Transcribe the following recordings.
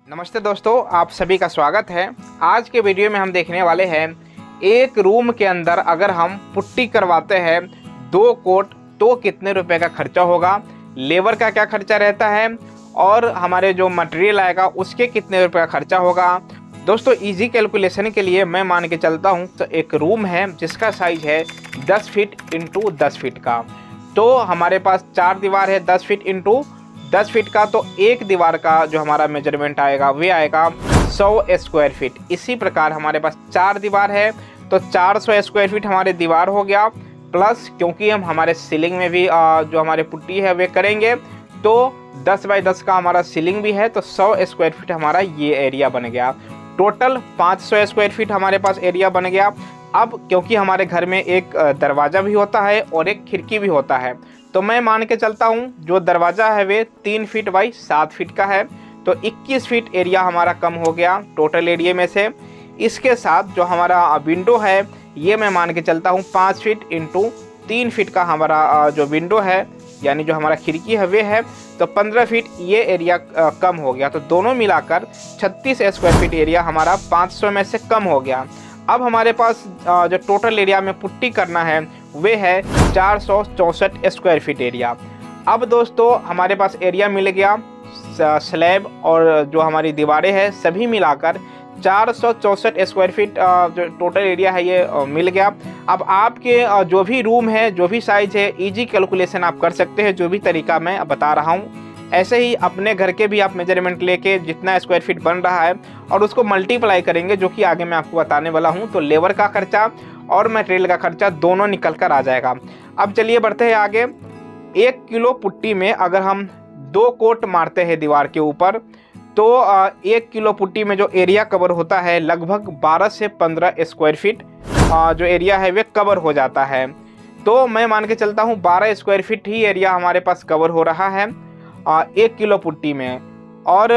नमस्ते दोस्तों, आप सभी का स्वागत है। आज के वीडियो में हम देखने वाले हैं एक रूम के अंदर अगर हम पुट्टी करवाते हैं 2 कोट तो कितने रुपए का खर्चा होगा, लेबर का क्या खर्चा रहता है और हमारे जो मटेरियल आएगा उसके कितने रुपए का खर्चा होगा। दोस्तों इजी कैलकुलेशन के लिए मैं मान के चलता हूँ तो एक रूम है जिसका साइज है 10 फीट इंटू 10 फीट का, तो हमारे पास 4 दीवार है 10 फीट इंटू 10 फीट का, तो एक दीवार का जो हमारा मेजरमेंट आएगा वे आएगा 100 स्क्वायर फीट। इसी प्रकार हमारे पास 4 दीवार है तो 400 स्क्वायर फीट हमारे दीवार हो गया, प्लस क्योंकि हम हमारे सीलिंग में भी जो हमारे पुट्टी है वे करेंगे तो 10 बाई 10 का हमारा सीलिंग भी है, तो 100 स्क्वायर फीट हमारा ये एरिया बन गया। टोटल 500 स्क्वायर फीट हमारे पास एरिया बन गया। अब क्योंकि हमारे घर में एक दरवाज़ा भी होता है और एक खिड़की भी होता है, तो मैं मान के चलता हूँ जो दरवाज़ा है वे 3 फीट बाई 7 फीट का है, तो 21 फीट एरिया हमारा कम हो गया टोटल एरिया में से। इसके साथ जो हमारा विंडो है ये मैं मान के चलता हूँ 5 फीट इंटू 3 फीट का हमारा जो विंडो है यानी जो हमारा खिड़की है वे है, तो 15 फीट ये एरिया कम हो गया, तो दोनों मिलाकर 36 स्क्वायर फीट एरिया हमारा 500 में से कम हो गया। अब हमारे पास जो टोटल एरिया में पुट्टी करना है वे है 464 स्क्वायर फीट एरिया। अब दोस्तों हमारे पास एरिया मिल गया, स्लैब और जो हमारी दीवारें हैं सभी मिलाकर 464 स्क्वायर फीट जो टोटल एरिया है ये मिल गया। अब आपके जो भी रूम है, जो भी साइज़ है, इजी कैलकुलेशन आप कर सकते हैं जो भी तरीका मैं बता रहा हूँ। ऐसे ही अपने घर के भी आप मेजरमेंट लेके जितना स्क्वायर फीट बन रहा है और उसको मल्टीप्लाई करेंगे, जो कि आगे मैं आपको बताने वाला हूँ, तो लेबर का खर्चा और मटेरियल का खर्चा दोनों निकल कर आ जाएगा। अब चलिए बढ़ते हैं आगे। 1 किलो पुट्टी में अगर हम 2 कोट मारते हैं दीवार के ऊपर तो 1 किलो पुट्टी में जो एरिया कवर होता है लगभग 12 से 15 स्क्वायर फीट जो एरिया है वे कवर हो जाता है। तो मैं मान के चलता हूँ 12 स्क्वायर फीट ही एरिया हमारे पास कवर हो रहा है 1 किलो पुट्टी में। और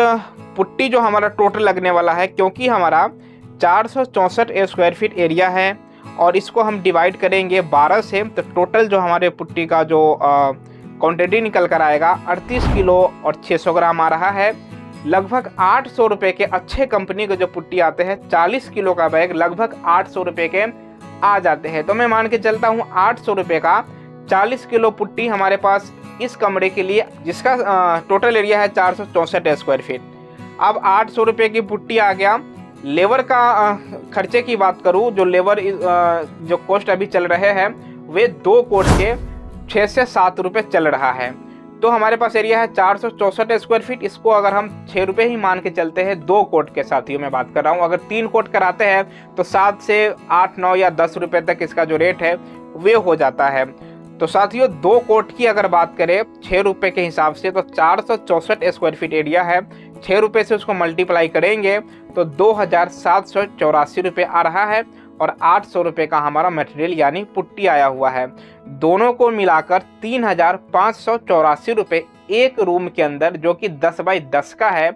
पुट्टी जो हमारा टोटल लगने वाला है, क्योंकि हमारा 464 स्क्वायर फीट एरिया है और इसको हम डिवाइड करेंगे 12 से, तो टोटल जो हमारे पुट्टी का जो क्वांटिटी निकल कर आएगा 38 किलो और 600 ग्राम आ रहा है। लगभग 800 रुपये के अच्छे कंपनी के जो पुट्टी आते हैं 40 किलो का बैग लगभग 800 रुपये के आ जाते हैं। तो मैं मान के चलता हूँ 800 रुपये का 40 किलो पुट्टी हमारे पास इस कमरे के लिए, जिसका टोटल एरिया है 464 स्क्वायर फीट। अब 800 रुपये की पुट्टी आ गया। लेबर का खर्चे की बात करूं, जो लेबर जो कॉस्ट अभी चल रहे हैं वे 2 कोट के 6 से 7 रुपये चल रहा है। तो हमारे पास एरिया है 464 स्क्वायर फीट, इसको अगर हम 6 रुपये ही मान के चलते हैं 2 कोट के साथ ही मैं बात कर रहा हूँ। अगर 3 कोट कराते हैं तो 7 से 8, 9 या 10 रुपये तक इसका जो रेट है वे हो जाता है। तो साथियों 2 कोट की अगर बात करें 6 रुपये के हिसाब से तो 464 स्क्वायर फीट एरिया है, 6 रुपये से उसको मल्टीप्लाई करेंगे तो 2784 रुपये आ रहा है और 800 रुपये का हमारा मटेरियल यानी पुट्टी आया हुआ है। दोनों को मिलाकर 3584 रुपये एक रूम के अंदर, जो कि 10 बाई 10 का है,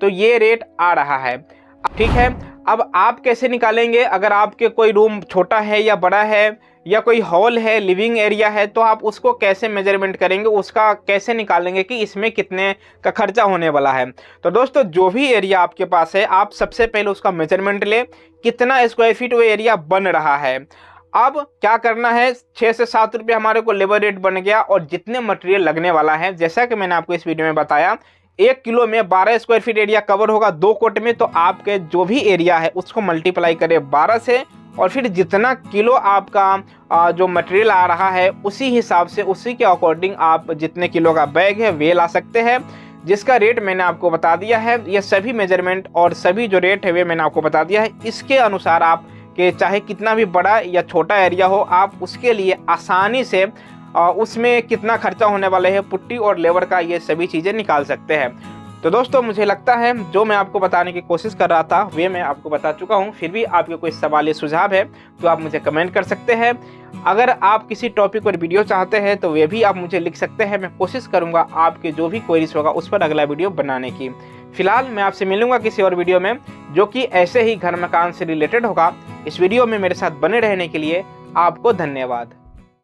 तो ये रेट आ रहा है। ठीक है, अब आप कैसे निकालेंगे? अगर आपके कोई रूम छोटा है या बड़ा है या कोई हॉल है, लिविंग एरिया है, तो आप उसको कैसे मेजरमेंट करेंगे, उसका कैसे निकालेंगे कि इसमें कितने का खर्चा होने वाला है। तो दोस्तों जो भी एरिया आपके पास है आप सबसे पहले उसका मेजरमेंट ले, कितना स्क्वायर फीट वो एरिया बन रहा है। अब क्या करना है, 6 से 7 रुपये हमारे को लेबर रेट बन गया और जितने मटेरियल लगने वाला है, जैसा कि मैंने आपको इस वीडियो में बताया, 1 किलो में 12 स्क्वायर फीट एरिया कवर होगा 2 कोट में, तो आपके जो भी एरिया है उसको मल्टीप्लाई करें 12 से और फिर जितना किलो आपका जो मटेरियल आ रहा है उसी हिसाब से, उसी के अकॉर्डिंग आप जितने किलो का बैग है वे ला सकते हैं, जिसका रेट मैंने आपको बता दिया है। ये सभी मेजरमेंट और सभी जो रेट है वे मैंने आपको बता दिया है। इसके अनुसार आप के चाहे कितना भी बड़ा या छोटा एरिया हो, आप उसके लिए आसानी से उसमें कितना खर्चा होने वाला है पुट्टी और लेबर का, ये सभी चीज़ें निकाल सकते हैं। तो दोस्तों मुझे लगता है जो मैं आपको बताने की कोशिश कर रहा था वे मैं आपको बता चुका हूं। फिर भी आपके कोई सवाल या सुझाव है तो आप मुझे कमेंट कर सकते हैं। अगर आप किसी टॉपिक पर वीडियो चाहते हैं तो वे भी आप मुझे लिख सकते हैं। मैं कोशिश करूंगा आपके जो भी क्वेरीज होगा उस पर अगला वीडियो बनाने की। फिलहाल मैं आपसे मिलूंगा किसी और वीडियो में जो कि ऐसे ही घर मकान से रिलेटेड होगा। इस वीडियो में मेरे साथ बने रहने के लिए आपको धन्यवाद।